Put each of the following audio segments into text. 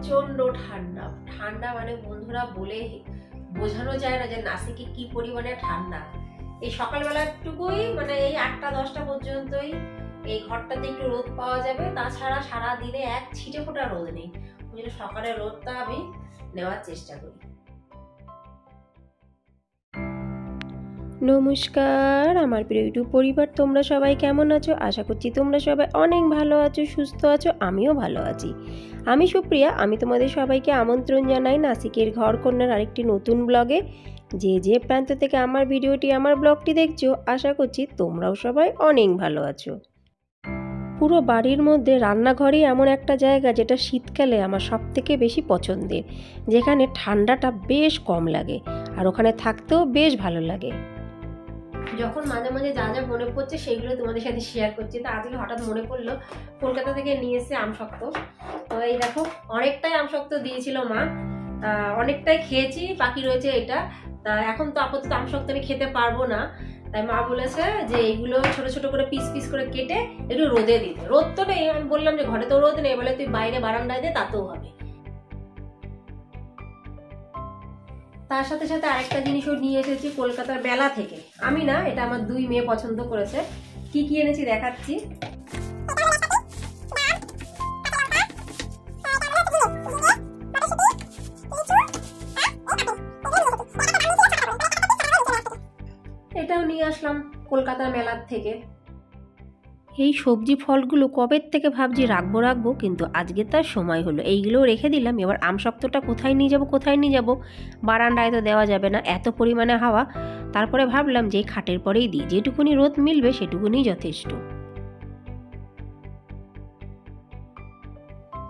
প্রচন্ড ঠান্ডা। ঠান্ডা মানে বন্ধুরা বলে বোঝানো যায় না যে নাসিকে কি পরিমাণে ঠান্ডা। এই সকালবেলাটুকুই মানে এই 8টা-10টা পর্যন্তই এই ঘরটাতে একটু রোদ পাওয়া যাবে, তাছাড়া সারা দিনে এক ছিটে ফোঁটা রোদ নেই। ওই জন্য সকালের রোদটা আমি নেওয়ার চেষ্টা করি। নমস্কার আমার প্রিয় ইউটিউব পরিবার, তোমরা সবাই কেমন আছো? আশা করছি তোমরা সবাই অনেক ভালো আছো, সুস্থ আছো। আমিও ভালো আছি। আমি সুপ্রিয়া। আমি তোমাদের সবাইকে আমন্ত্রণ জানাই নাসিকের ঘরকন্যার আরেকটি নতুন ব্লগে। যে প্রান্ত থেকে আমার ভিডিওটি, আমার ব্লগটি দেখছো, আশা করছি তোমরাও সবাই অনেক ভালো আছো। পুরো বাড়ির মধ্যে রান্নাঘরই এমন একটা জায়গা যেটা শীতকালে আমার সবথেকে বেশি পছন্দের, যেখানে ঠান্ডাটা বেশ কম লাগে আর ওখানে থাকতেও বেশ ভালো লাগে। যখন মাঝে মাঝে যা যা মনে পড়ছে সেগুলো তোমাদের সাথে শেয়ার করছি। তো আজকে হঠাৎ মনে পড়লো কলকাতা থেকে নিয়ে এসে আমশক্ত। তো এই দেখো, অনেকটাই আমশক্ত দিয়েছিল মা, অনেকটাই খেয়েছি, বাকি রয়েছে এটা। তা এখন তো আপাতত আমশক্ত আমি খেতে পারবো না, তাই মা বলেছে যে এইগুলো ছোট ছোট করে পিস পিস করে কেটে একটু রোদে দিতে। রোদ তো নেই, আমি বললাম যে ঘরে তো রোদ নেই, বলে তুই বাইরে বারান্দায় দে, তাতেও হবে। তার সাথে সাথে আরেকটা জিনিসও নিয়ে এসেছি কলকাতার বেলা থেকে। আমি না, এটা আমার দুই মেয়ে পছন্দ করেছে। কি কি এনেছি দেখাচ্ছি। এটাও নিয়ে আসলাম কলকাতার মেলার থেকে। এই সবজি ফলগুলো কবের থেকে ভাবছি রাখবো, কিন্তু আজকে তার সময় হলো। এইগুলোও রেখে দিলাম। এবার আমশক্তটা কোথায় নিয়ে যাব? বারান্দায় তো দেওয়া যাবে না, এত পরিমাণে হাওয়া। তারপরে ভাবলাম যে খাটের পরেই দিই, যেটুকুনি রোদ মিলবে সেটুকুনি যথেষ্ট।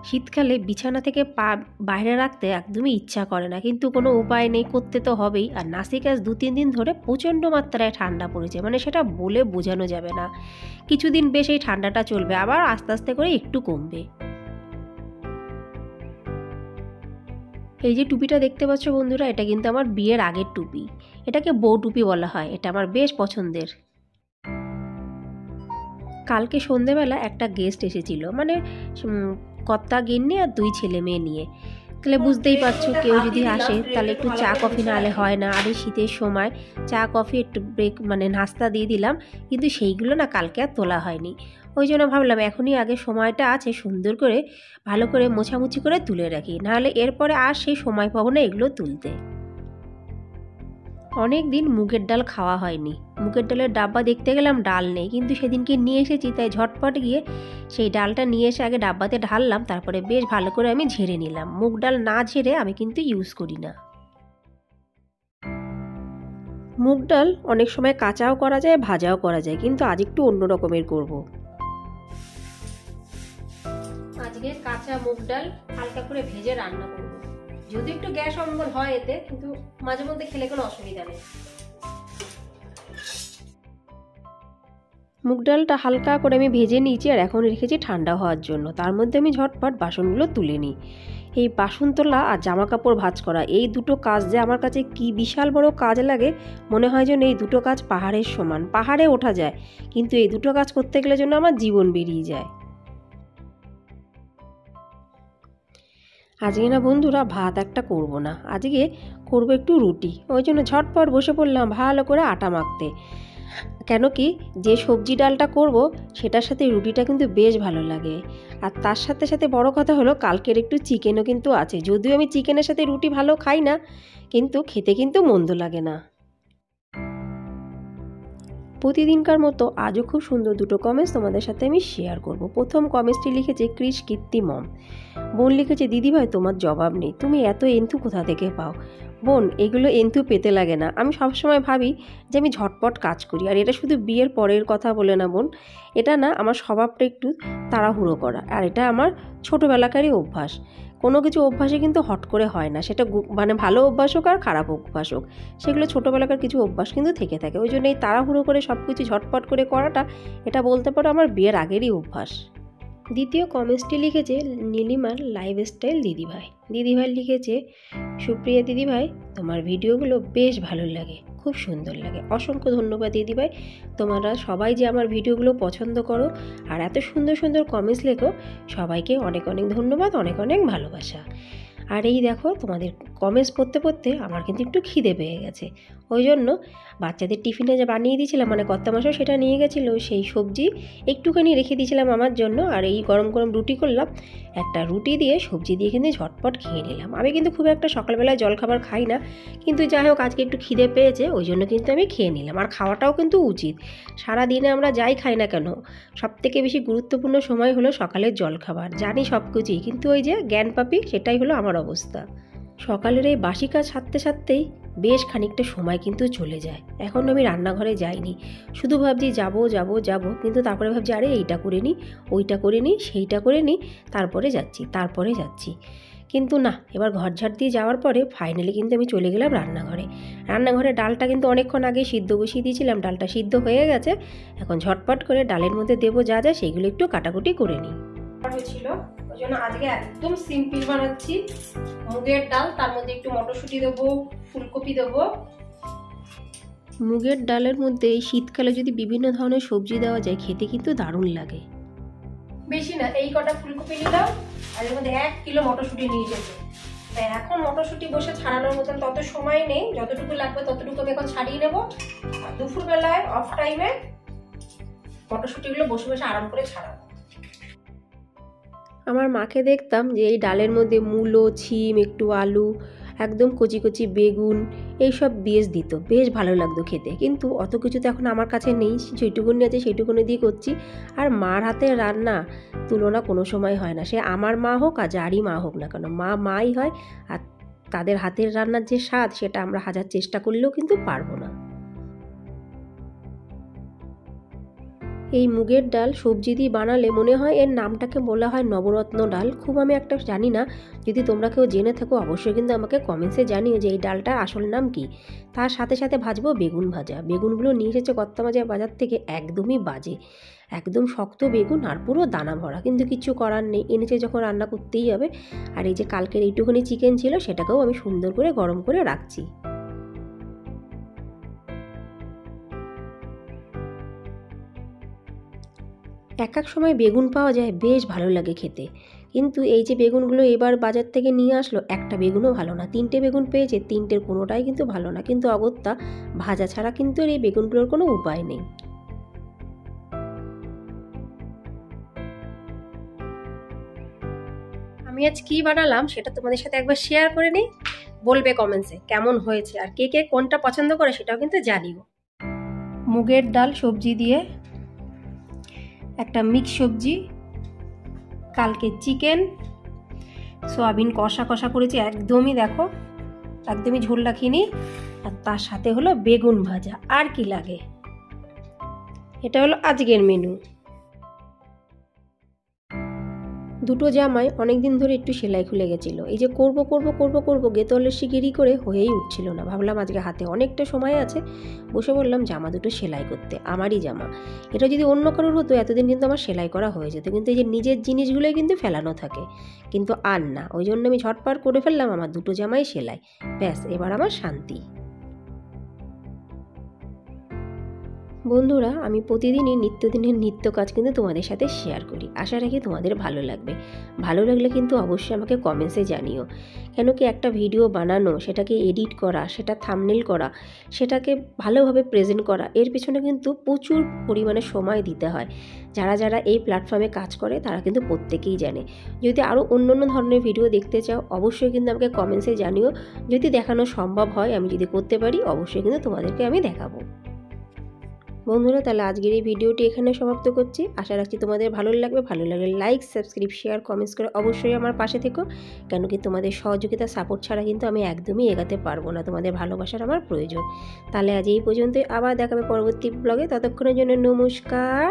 শীতকালে বিছানা থেকে পা বাইরে রাখতে একদমই ইচ্ছা করে না, কিন্তু কোনো উপায় নেই, করতে তো হবেই। আর নাসিক আজ 2-3 দিন ধরে প্রচণ্ড মাত্রায় ঠান্ডা পড়েছে, মানে সেটা বলে বোঝানো যাবে না। কিছুদিন বেশ এই ঠান্ডাটা চলবে, আবার আস্তে আস্তে করে একটু কমবে। এই যে টুপিটা দেখতে পাচ্ছ বন্ধুরা, এটা কিন্তু আমার বিয়ের আগের টুপি। এটাকে বউ টুপি বলা হয়। এটা আমার বেশ পছন্দের। কালকে সন্ধেবেলা একটা গেস্ট এসেছিল, মানে কর্তা গিন্নি আর 2 ছেলে মেয়ে নিয়ে। তাহলে বুঝতেই পারছো, কেউ যদি আসে তাহলে একটু চা কফি না হলে হয় না। আর এই শীতের সময় চা কফি একটু ব্রেক মানে নাস্তা দিয়ে দিলাম, কিন্তু সেইগুলো না কালকে আর তোলা হয়নি। ওই জন্য ভাবলাম এখনই আগে সময়টা আছে, সুন্দর করে ভালো করে মোছামুছি করে তুলে রাখি, নাহলে এরপরে আর সেই সময় পাবো না এগুলো তুলতে। অনেক দিন মুগের ডাল খাওয়া হয়নি। মুগের ডালের ডাব্বা দেখতে গেলাম, ডাল নেই, কিন্তু সেদিনকে নিয়ে এসেছি, তাই ঝটপট গিয়ে সেই ডালটা নিয়ে এসে আগে ডাব্বাতে ঢাললাম, তারপরে বেশ ভালো করে আমি ঝেড়ে নিলাম। মুগ ডাল না ঝেড়ে আমি কিন্তু ইউজ করি না। মুগ ডাল অনেক সময় কাঁচাও করা যায়, ভাজাও করা যায়, কিন্তু আজ একটু অন্য রকমের করব। আজকে কাঁচা মুগ ডাল হালকা করে ভেজে রান্না করব। যদি একটু গ্যাস অম্বল হয় এতে, কিন্তু মাঝে মধ্যে খেলে কোনো অসুবিধা নেই। মুগ ডালটা হালকা করে আমি ভেজে নিয়েছি আর এখন রেখেছি ঠান্ডা হওয়ার জন্য। তার মধ্যে আমি ঝটপট বাসনগুলো তুলে নিই। এই বাসন তোলা আর জামা কাপড় ভাঁজ করা, এই দুটো কাজ যে আমার কাছে কি বিশাল বড় কাজ লাগে, মনে হয় যেন এই দুটো কাজ পাহাড়ের সমান। পাহাড়ে ওঠা যায়, কিন্তু এই দুটো কাজ করতে গেলে যেন আমার জীবন বেরিয়ে যায়। আজকে না বন্ধুরা ভাত একটা করব না, আজকে করব একটু রুটি। ওই জন্য ঝটপট বসে পড়লাম ভালো করে আটা মাখতে। কেন কি, যে সবজি ডালটা করব সেটার সাথে রুটিটা কিন্তু বেশ ভালো লাগে। আর তার সাথে সাথে বড় কথা হলো, কালকের একটু চিকেনও কিন্তু আছে। যদিও আমি চিকেনের সাথে রুটি ভালো খাই না, কিন্তু খেতে কিন্তু মন্দ লাগে না। প্রতিদিনকার মতো আজও খুব সুন্দর দুটো কমেন্টস তোমাদের সাথে আমি শেয়ার করব। প্রথম কমেন্টসটি লিখেছে ক্রিস কীর্তি মম। বোন লিখেছে, দিদিভাই তোমার জবাব নেই, তুমি এত এন্থু কোথা থেকে পাও? বোন, এগুলো এন্থু পেতে লাগে না। আমি সবসময় ভাবি যে আমি ঝটপট কাজ করি, আর এটা শুধু বিয়ের পরের কথা বলে না বোন, এটা না আমার স্বভাবটা একটু তাড়াহুড়ো করা, আর এটা আমার ছোটোবেলাকারই অভ্যাস। কোনো কিছু অভ্যাসে কিন্তু হট করে হয় না, সেটা মানে ভালো অভ্যাস হোক আর খারাপ অভ্যাস হোক, সেগুলো ছোটোবেলাকার কিছু অভ্যাস কিন্তু থেকে থাকে। ওই জন্য এই তাড়াহুড়ো করে সব কিছু ঝটপট করে করাটা, এটা বলতে পারো আমার বিয়ের আগেরই অভ্যাস। দ্বিতীয় কমেন্টসটি লিখেছে নীলিমার লাইফস্টাইল দিদিভাই। দিদিভাই লিখেছে, সুপ্রিয়া দিদিভাই তোমার ভিডিওগুলো বেশ ভালো লাগে, খুব সুন্দর লাগে। অসংখ্য ধন্যবাদ দিদিভাই, তোমরা সবাই যে আমার ভিডিওগুলো পছন্দ করো আর এত সুন্দর সুন্দর কমেন্টস লেখো, সবাইকে অনেক অনেক ধন্যবাদ, অনেক অনেক ভালোবাসা। আর এই দেখো, তোমাদের কমেন্টস পড়তে পড়তে আমার কিন্তু একটু খিদে পেয়ে গেছে। ওই জন্য বাচ্চাদের টিফিনে যে বানিয়ে দিয়েছিলাম, মানে কর্তামশাই সেটা নিয়ে গেছিলো, সেই সবজি একটুখানি রেখে দিয়েছিলাম আমার জন্য। আর এই গরম গরম রুটি করলাম, একটা রুটি দিয়ে সবজি দিয়ে কিন্তু ঝটপট খেয়ে নিলাম। আমি কিন্তু খুব একটা সকালবেলায় জলখাবার খাই না, কিন্তু যাই হোক আজকে একটু খিদে পেয়েছে, ওই জন্য কিন্তু আমি খেয়ে নিলাম। আর খাওয়াটাও কিন্তু উচিত, সারাদিনে আমরা যাই খাই না কেন, সবথেকে বেশি গুরুত্বপূর্ণ সময় হলো সকালের জলখাবার। জানি সব কিছুই, কিন্তু ওই যে জ্ঞান পাপি, সেটাই হলো আমার অবস্থা। সকালের এই বাসি কাজ সারতে সারতেই বেশ খানিকটা সময় কিন্তু চলে যায়। এখন আমি রান্নাঘরে যাইনি, শুধু ভাবছি যাব যাব যাব, কিন্তু তারপরে ভাবছি আরে এইটা করে নিই, ওইটা করে নিই, সেইটা করে নিই, তারপরে যাচ্ছি। কিন্তু না, এবার ঘর ঝাড় দিয়ে যাওয়ার পরে ফাইনালি কিন্তু আমি চলে গেলাম রান্নাঘরে। ডালটা কিন্তু অনেকক্ষণ আগে সিদ্ধ বসিয়ে দিয়েছিলাম, ডালটা সিদ্ধ হয়ে গেছে। এখন ঝটপট করে ডালের মধ্যে দেবো যা যা, সেইগুলো একটু কাটাকুটি করে নিই। হয়েছিল ওই জন্য আজকে একদম সিম্পল বানাচ্ছি। মুগের ডাল, তার মধ্যে একটু মটরশুঁটি দেবো, ফুলকপি দেবো। মুগের ডালের মধ্যে এই শীতকালে যদি বিভিন্ন ধরনের সবজি দেওয়া যায়, খেতে কিন্তু দারুণ লাগে। বেশি না, এই কটা ফুলকপি নিলাম, আর এর মধ্যে 1 কিলো মটরশুঁটি নিয়ে যেতে। তাই এখন মটরশুঁটি বসে ছাড়ানোর মতন তত সময় নেই, যতটুকু লাগবে ততটুকু আমি এখন ছাড়িয়ে নেবো। আর দুপুরবেলায় অফ টাইমে মটরশুঁটিগুলো বসে বসে আরাম করে ছাড়াবো। আমার মাকে দেখতাম যে এই ডালের মধ্যে মূলো, ছিম, একটু আলু, একদম কচি কচি বেগুন, এইসব দিয়ে দিত, বেশ ভালো লাগতো খেতে। কিন্তু অত কিছু তো এখন আমার কাছে নেই, যেটুকুনি আছে সেইটুকুনি দিয়ে করছি। আর মার হাতের রান্না তুলনা কোনো সময় হয় না, সে আমার মা হোক আর যারই মা হোক না কেন, মাই হয়। আর তাদের হাতের রান্নার যে স্বাদ, সেটা আমরা হাজার চেষ্টা করলেও কিন্তু পারবো না। এই মুগের ডাল সবজি দিয়ে বানালে মনে হয় এর নামটাকে বলা হয় নবরত্ন ডাল। খুব আমি একটা জানি না, যদি তোমরা কেউ জেনে থাকো অবশ্যই কিন্তু আমাকে কমেন্টসে জানিও যে এই ডালটার আসল নাম কি। তার সাথে সাথে ভাজবো বেগুন ভাজা। বেগুনগুলো নিয়ে এসেছে কর্তামাজার বাজার থেকে, একদমই বাজে, একদম শক্ত বেগুন আর পুরো দানা ভরা, কিন্তু কিছু করার নেই, এনেছে যখন রান্না করতেই হবে। আর এই যে কালকের এইটুখানি চিকেন ছিল, সেটাকেও আমি সুন্দর করে গরম করে রাখছি। এক সময় বেগুন পাওয়া যায়, বেশ ভালো লাগে খেতে, কিন্তু এই যে বেগুনগুলো এবার বাজার থেকে নিয়ে আসলো, একটা বেগুনও ভালো না। 3টে বেগুন পেয়েছে, 3টের কোনোটাই কিন্তু ভালো না। কিন্তু অগত্যা ভাজা ছাড়া কিন্তু এই বেগুনগুলোর কোনো উপায় নেই। আমি আজ কি বানালাম সেটা তোমাদের সাথে একবার শেয়ার করে নিই, বলবে কমেন্টসে কেমন হয়েছে, আর কে কে কোনটা পছন্দ করে সেটাও কিন্তু জানিও। মুগের ডাল সবজি দিয়ে একটা মিক্স সবজি, কালকে চিকেন, সয়াবিন কষা করেছি, একদমই দেখো, একদমই ঝোল রাখিনি। আর তার সাথে হলো বেগুন ভাজা, আর কি লাগে। এটা হলো আজকের মেনু। দুটো জামাই অনেক দিন ধরে একটু সেলাই খুলে গেছিলো, এই যে করব গেতলের শিগগিরি করে হয়েই উঠছিল না। ভাবলাম আজকে হাতে অনেকটা সময় আছে, বসে বললাম জামা দুটো সেলাই করতে। আমারই জামা, এটা যদি অন্য কারোর হতো এতদিন কিন্তু আমার সেলাই করা হয়ে যেত, কিন্তু এই যে নিজের জিনিসগুলোই কিন্তু ফেলানো থাকে, কিন্তু আর না। ওই জন্য আমি ঝটপট করে ফেললাম, আমার দুটো জামাই সেলাই, ব্যাস এবার আমার শান্তি। বন্ধুরা, আমি প্রতিদিনই নিত্যদিনের নিত্য কাজ কিন্তু তোমাদের সাথে শেয়ার করি, আশা রাখি তোমাদের ভালো লাগবে। ভালো লাগলে কিন্তু অবশ্যই আমাকে কমেন্টসে জানিও। কেন কি একটা ভিডিও বানানো, সেটাকে এডিট করা, সেটা থাম্বনেল করা, সেটাকে ভালোভাবে প্রেজেন্ট করা, এর পেছনে কিন্তু প্রচুর পরিমাণে সময় দিতে হয়। যারা এই প্ল্যাটফর্মে কাজ করে তারা কিন্তু প্রত্যেকেই জানে। যদি আরও অন্য ধরনের ভিডিও দেখতে চাও, অবশ্যই কিন্তু আমাকে কমেন্টসে জানিও। যদি দেখানো সম্ভব হয়, আমি যদি করতে পারি, অবশ্যই কিন্তু তোমাদেরকে আমি দেখাবো। বন্ধুরা, তাহলে আজকের এই ভিডিওটি এখানে সমাপ্ত করছি। আশা রাখছি তোমাদের ভালো লাগবে। ভালো লাগলে লাইক, সাবস্ক্রাইব, শেয়ার, কমেন্টস করে অবশ্যই আমার পাশে থেকো। কেন কি তোমাদের সহযোগিতা, সাপোর্ট ছাড়া কিন্তু আমি একদমই এগাতে পারবো না। তোমাদের ভালোবাসার আমার প্রয়োজন। তাহলে আজ এই পর্যন্তই, আবার দেখাবে পরবর্তী ব্লগে। ততক্ষণের জন্য নমস্কার।